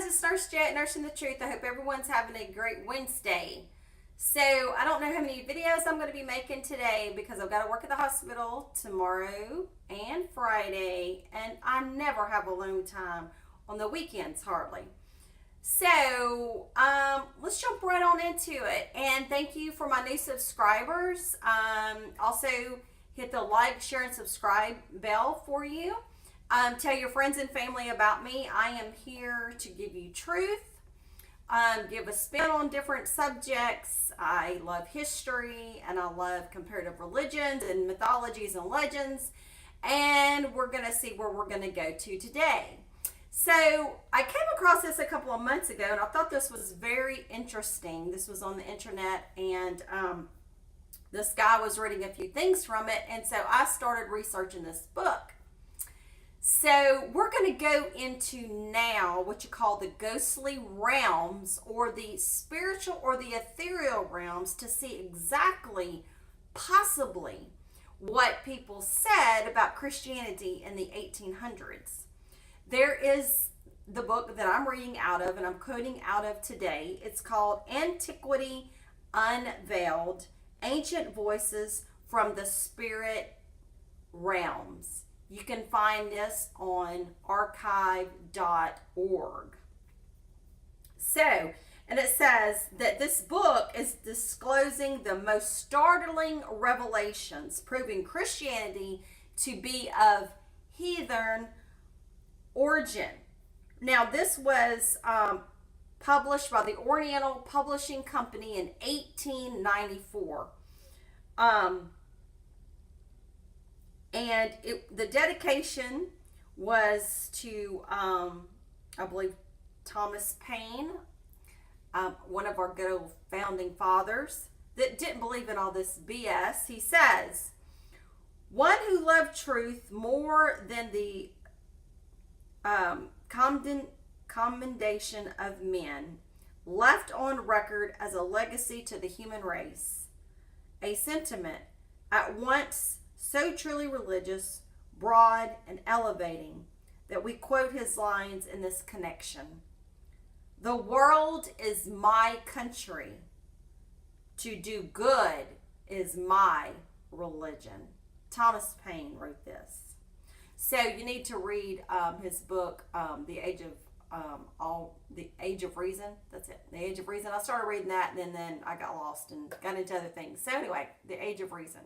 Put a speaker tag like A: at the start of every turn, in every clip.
A: guys, it's Nurse Jet, Nursing the Truth. I hope everyone's having a great Wednesday. So, I don't know how many videos I'm going to be making today because I've got to work at the hospital tomorrow and Friday, and I never have alone time on the weekends, hardly. So, let's jump right on into it. And thank you for my new subscribers. Also, hit the like, share, and subscribe bell for you. Tell your friends and family about me. I am here to give you truth, give a spin on different subjects. I love history and I love comparative religions and mythologies and legends. And we're going to see where we're going to go to today. So I came across this a couple of months ago and I thought this was very interesting. This was on the internet and this guy was reading a few things from it. And so I started researching this book. So we're going to go into now what you call the ghostly realms or the spiritual or the ethereal realms to see exactly, possibly, what people said about Christianity in the 1800s. There is the book that I'm reading out of and I'm quoting out of today. It's called Antiquity Unveiled, Ancient Voices from the Spirit Realms. You can find this on archive.org. So, and it says that this book is disclosing the most startling revelations, proving Christianity to be of heathen origin. Now, this was published by the Oriental Publishing Company in 1894. And the dedication was to, I believe, Thomas Paine, one of our good old founding fathers, that didn't believe in all this BS. He says, one who loved truth more than the commendation of men, left on record as a legacy to the human race, a sentiment at once so truly religious, broad, and elevating that we quote his lines in this connection. The world is my country. To do good is my religion. Thomas Paine wrote this. So you need to read his book, The Age of Reason. That's it. The Age of Reason. I started reading that and then I got lost and got into other things. So anyway, The Age of Reason.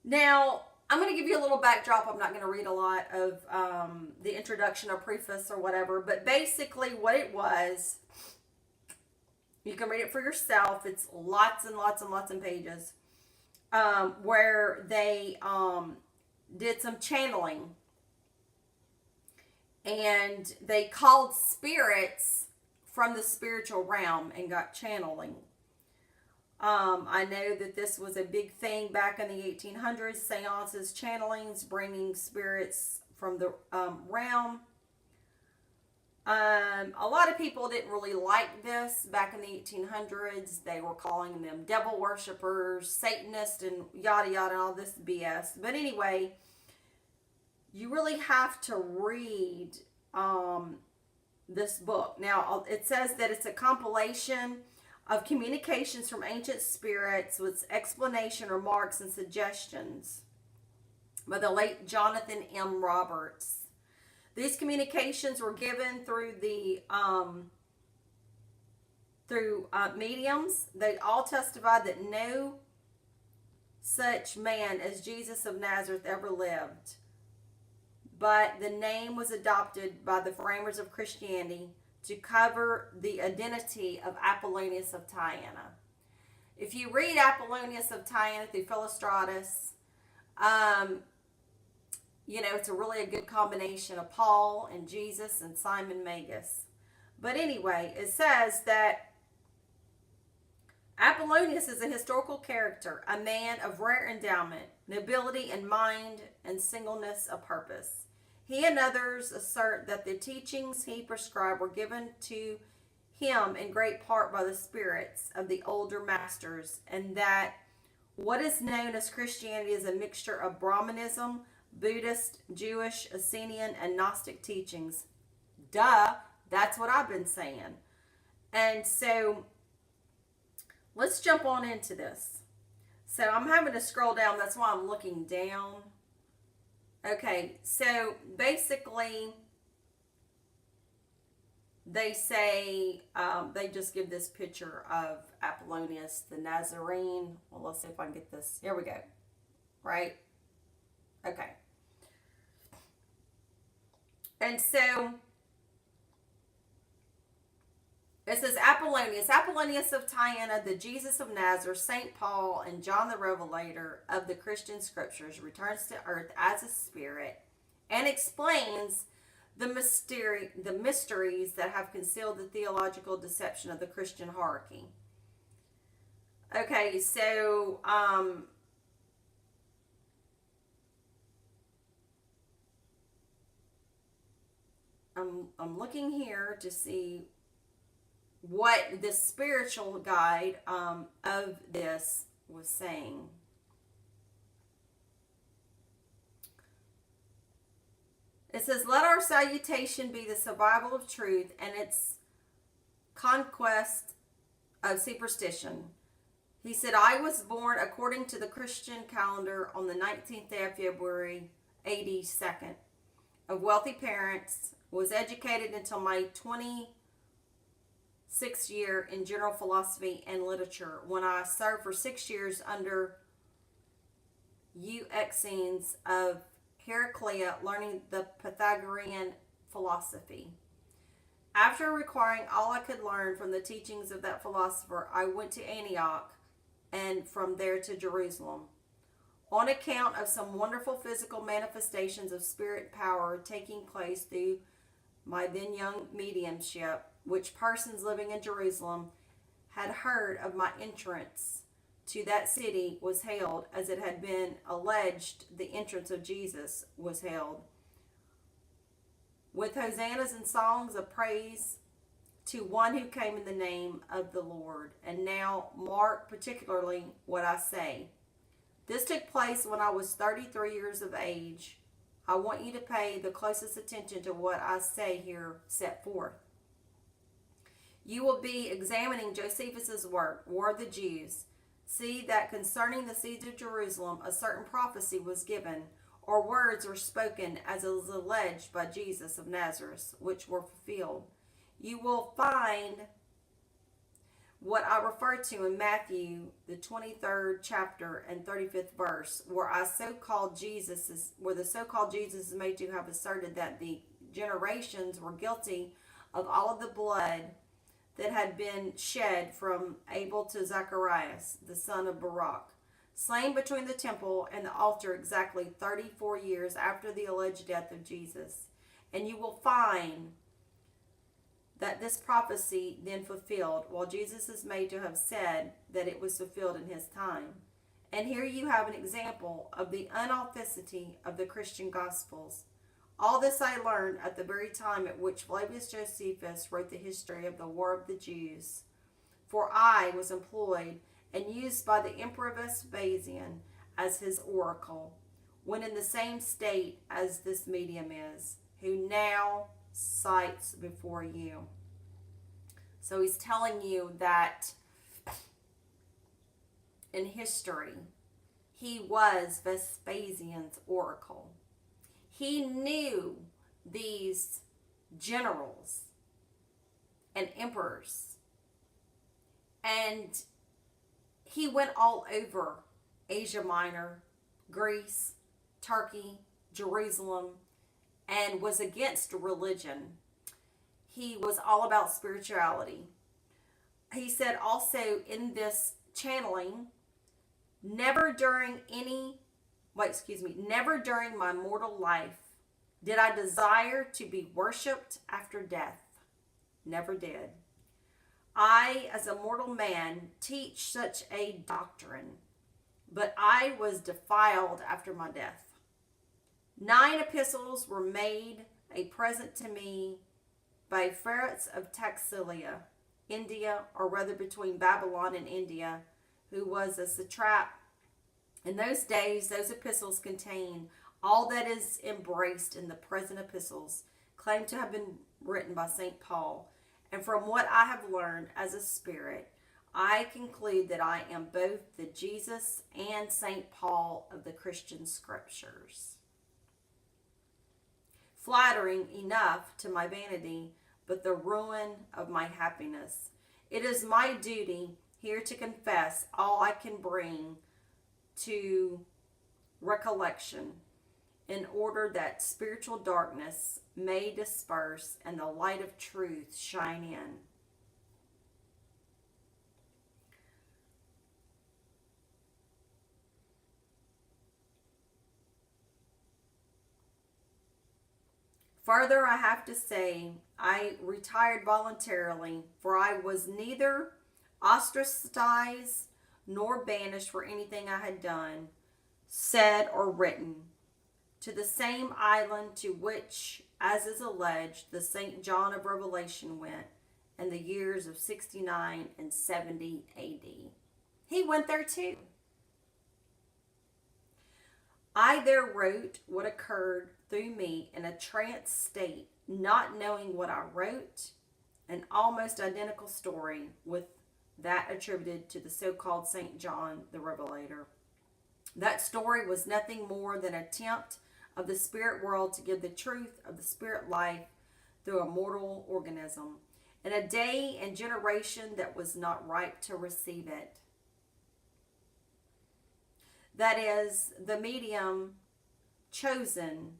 A: Now, I'm going to give you a little backdrop. I'm not going to read a lot of the introduction or preface or whatever, but basically what it was, you can read it for yourself. It's lots and lots and lots of pages where they did some channeling and they called spirits from the spiritual realm and got channeling. I know that this was a big thing back in the 1800s, seances, channelings, bringing spirits from the realm. A lot of people didn't really like this back in the 1800s. They were calling them devil worshippers, Satanists, and yada yada, and all this BS. But anyway, you really have to read this book. Now, it says that it's a compilation of communications from ancient spirits with explanation, remarks, and suggestions by the late Jonathan M. Roberts. These communications were given through the mediums. They all testified that no such man as Jesus of Nazareth ever lived, but the name was adopted by the framers of Christianity to cover the identity of Apollonius of Tyana. If you read Apollonius of Tyana through Philostratus, it's really a good combination of Paul and Jesus and Simon Magus. But anyway, it says that Apollonius is a historical character, a man of rare endowment, nobility in mind, and singleness of purpose. He and others assert that the teachings he prescribed were given to him in great part by the spirits of the older masters, and that what is known as Christianity is a mixture of Brahmanism, Buddhist, Jewish, Essenian, and Gnostic teachings, Duh, that's what I've been saying. And so let's jump on into this. So I'm having to scroll down. That's why I'm looking down. Okay, so basically, they say, they just give this picture of Apollonius the Nazarene. Well, let's see if I can get this. Here we go. Right? Okay. And so it says Apollonius of Tyana, the Jesus of Nazareth, St. Paul, and John the Revelator of the Christian Scriptures, returns to earth as a spirit and explains the mysteries that have concealed the theological deception of the Christian hierarchy. Okay, so I'm looking here to see what the spiritual guide of this was saying. It says, let our salutation be the survival of truth and its conquest of superstition. He said, I was born according to the Christian calendar on the 19th day of February, AD 2nd, of wealthy parents, was educated until my 26th year in general philosophy and literature, when I served for 6 years under Euxenes of Heraclea, learning the Pythagorean philosophy. After requiring all I could learn from the teachings of that philosopher, I went to Antioch and from there to Jerusalem. On account of some wonderful physical manifestations of spirit power taking place through my then young mediumship, which persons living in Jerusalem had heard of, my entrance to that city was hailed as it had been alleged the entrance of Jesus was hailed, with hosannas and songs of praise to one who came in the name of the Lord. And now mark particularly what I say. This took place when I was 33 years of age. I want you to pay the closest attention to what I say here set forth. You will be examining Josephus's work, War of the Jews. See that concerning the siege of Jerusalem, a certain prophecy was given, or words were spoken as is alleged by Jesus of Nazareth, which were fulfilled. You will find what I refer to in Matthew, the 23rd chapter and 35th verse, where the so-called Jesus is made to have asserted that the generations were guilty of all of the blood that had been shed from Abel to Zacharias, the son of Baruch, slain between the temple and the altar exactly 34 years after the alleged death of Jesus. And you will find that this prophecy then fulfilled, while Jesus is made to have said that it was fulfilled in his time. And here you have an example of the unauthenticity of the Christian Gospels. All this I learned at the very time at which Flavius Josephus wrote the history of the War of the Jews. For I was employed and used by the Emperor Vespasian as his oracle, when in the same state as this medium is, who now cites before you. So he's telling you that in history, he was Vespasian's oracle. He knew these generals and emperors, and he went all over Asia Minor, Greece, Turkey, Jerusalem, and was against religion. He was all about spirituality. He said also in this channeling, never during my mortal life did I desire to be worshipped after death. Never did. I, as a mortal man, teach such a doctrine, but I was defiled after my death. 9 epistles were made a present to me by Ferrets of Taxilia, India, or rather between Babylon and India, who was a satrap. In those days, those epistles contain all that is embraced in the present epistles, claim to have been written by St. Paul, and from what I have learned as a spirit, I conclude that I am both the Jesus and St. Paul of the Christian scriptures. Flattering enough to my vanity, but the ruin of my happiness. It is my duty here to confess all I can bring to recollection, in order that spiritual darkness may disperse and the light of truth shine in. Further, I have to say, I retired voluntarily, for I was neither ostracized nor banished for anything I had done, said, or written, to the same island to which, as is alleged, the St. John of Revelation went in the years of 69 and 70 AD. He went there too. I there wrote what occurred through me in a trance state, not knowing what I wrote, an almost identical story with that attributed to the so-called St. John the Revelator. That story was nothing more than an attempt of the spirit world to give the truth of the spirit life through a mortal organism in a day and generation that was not ripe to receive it. That is, the medium chosen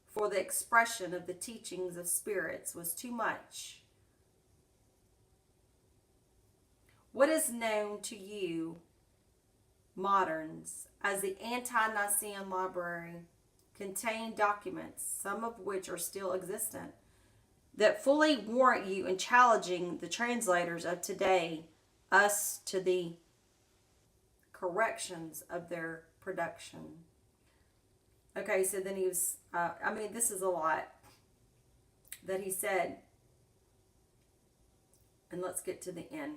A: for the expression of the teachings of spirits was too much. What is known to you moderns as the Ante-Nicene Library contained documents, some of which are still existent, that fully warrant you in challenging the translators of today, us, to the corrections of their production. Okay, so then he was, this is a lot that he said, and let's get to the end.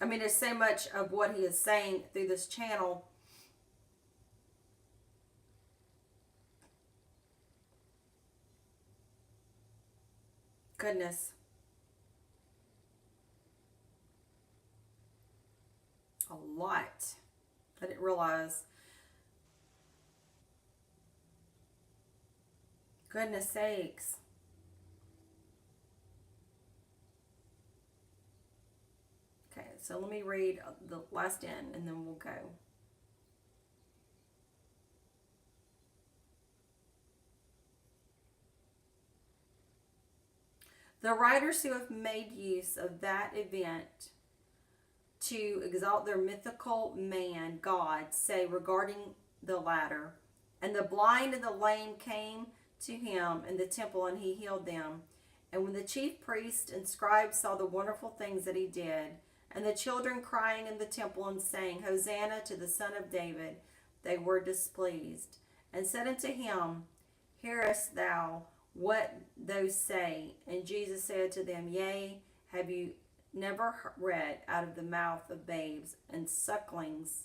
A: There's so much of what he is saying through this channel. Goodness. A lot. I didn't realize. Goodness sakes. Okay, so let me read the last end and then we'll go. The writers who have made use of that event to exalt their mythical man, God, say regarding the latter, and the blind and the lame came to him in the temple, and he healed them. And when the chief priests and scribes saw the wonderful things that he did, and the children crying in the temple and saying, Hosanna to the Son of David, they were displeased, and said unto him, Hearest thou what those say? And Jesus said to them, Yea, have you never read, out of the mouth of babes and sucklings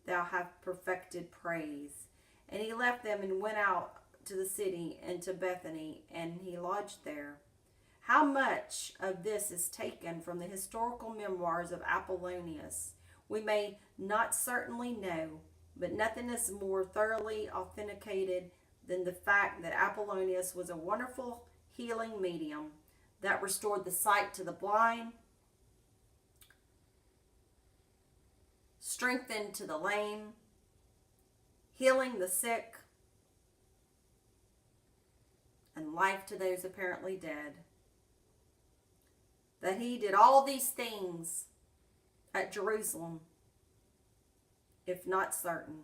A: thou hast perfected praise? And he left them and went out to the city and to Bethany, and he lodged there. How much of this is taken from the historical memoirs of Apollonius we may not certainly know, but nothing is more thoroughly authenticated than the fact that Apollonius was a wonderful healing medium that restored the sight to the blind, strengthened to the lame, healing the sick, and life to those apparently dead. That he did all these things at Jerusalem, if not certain.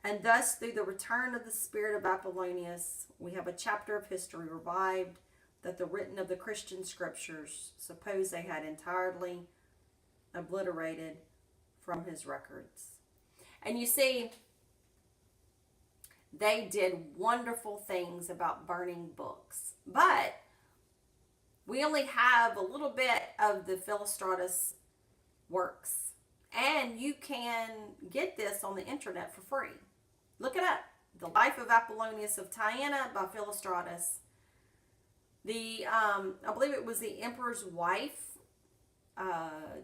A: And thus, through the return of the spirit of Apollonius, we have a chapter of history revived that the written of the Christian scriptures suppose they had entirely obliterated from his records. And you see, they did wonderful things about burning books. But we only have a little bit of the Philostratus works. And you can get this on the internet for free. Look it up. The Life of Apollonius of Tyana by Philostratus. I believe it was the emperor's wife,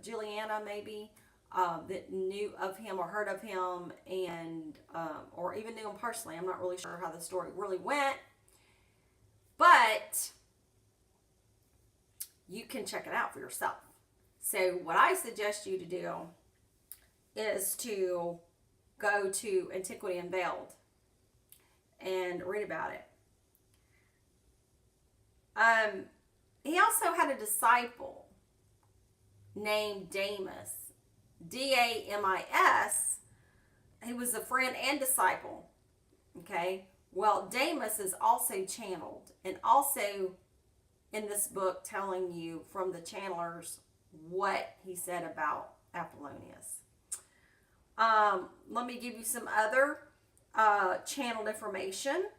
A: Juliana maybe, that knew of him or heard of him, and or even knew him personally. I'm not really sure how the story really went, but you can check it out for yourself. So what I suggest you to do is to go to Antiquity Unveiled and read about it. He also had a disciple named Damas, Damis. He was a friend and disciple. Okay. Well, Damas is also channeled, and also in this book telling you from the channelers what he said about Apollonius. Let me give you some other channeled information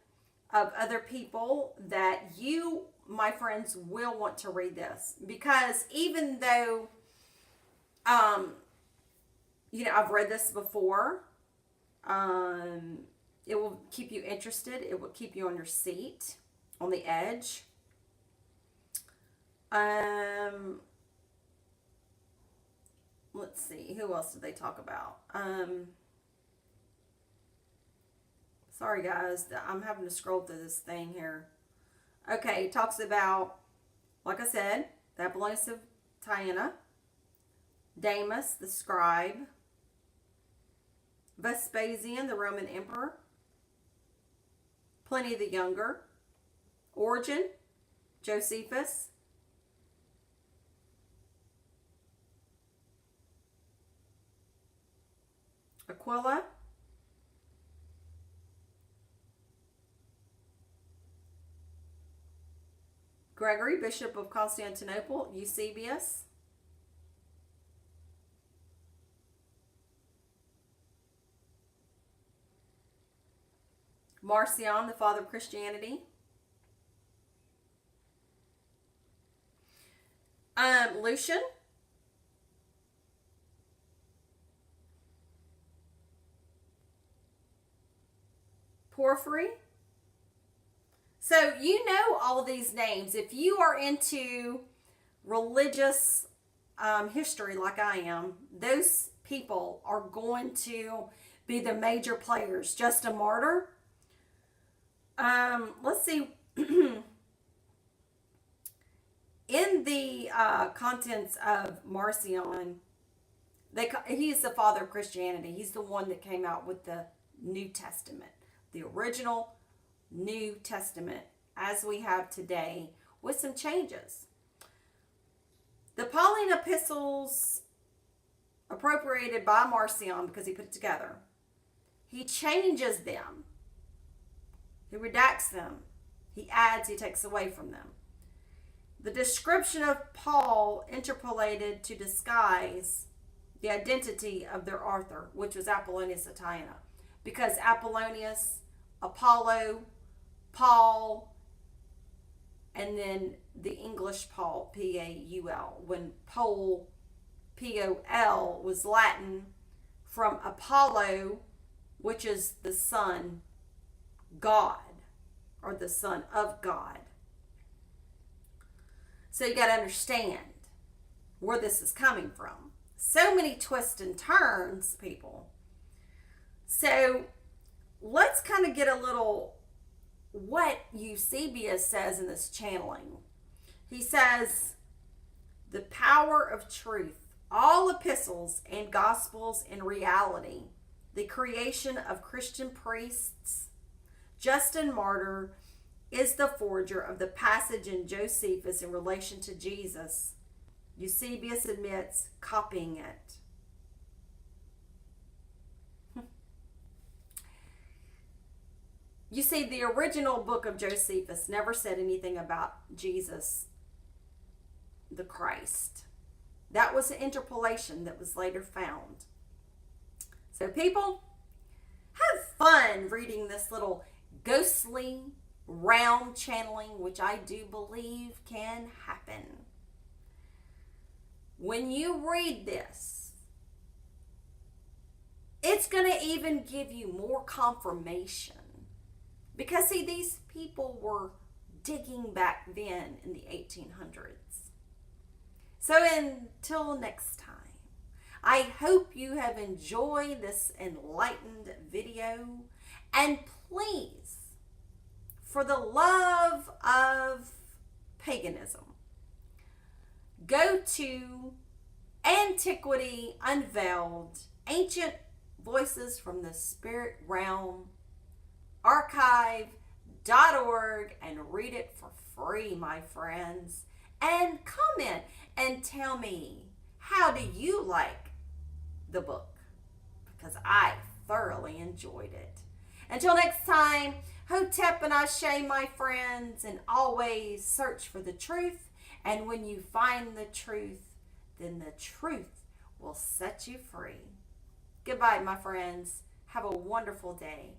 A: of other people that you, my friends, will want to read this, because even though I've read this before, it will keep you interested. It will keep you on your seat, on the edge. Let's see, who else did they talk about? Sorry guys, I'm having to scroll through this thing here. Okay, it talks about, like I said, the Apollonius of Tyana, Damas, the scribe, Vespasian, the Roman emperor, Pliny the Younger, Origen, Josephus, Aquila, Gregory, Bishop of Constantinople, Eusebius, Marcion, the father of Christianity, Lucian, Porphyry. So you know all these names. If you are into religious history like I am, those people are going to be the major players. Justin Martyr. Let's see. In the contents of Marcion, he's the father of Christianity. He's the one that came out with the New Testament, the original New Testament as we have today, with some changes. The Pauline epistles, appropriated by Marcion because he put it together, he changes them. He redacts them. He adds, he takes away from them. The description of Paul interpolated to disguise the identity of their author, which was Apollonius of Tyana. Because Apollonius, Apollo, Paul, and then the English Paul, P-A-U-L. When Pole, P-O-L, was Latin from Apollo, which is the sun, God, or the son of God. So you got to understand where this is coming from. So many twists and turns, people. So let's kind of get a little what Eusebius says in this channeling. He says, the power of truth, all epistles and gospels in reality, the creation of Christian priests, Justin Martyr is the forger of the passage in Josephus in relation to Jesus. Eusebius admits copying it. You see, the original book of Josephus never said anything about Jesus, the Christ. That was an interpolation that was later found. So people, have fun reading this little ghostly round channeling, which I do believe can happen. When you read this, it's going to even give you more confirmation. Because, see, these people were digging back then in the 1800s. So until next time, I hope you have enjoyed this enlightened video, and please, for the love of paganism, go to Antiquity Unveiled, Ancient Voices from the Spirit Realm archive.org and read it for free, my friends. And comment and tell me, how do you like the book? Because I thoroughly enjoyed it. Until next time, Hotep and Ashe, my friends, and always search for the truth. And when you find the truth, then the truth will set you free. Goodbye, my friends. Have a wonderful day.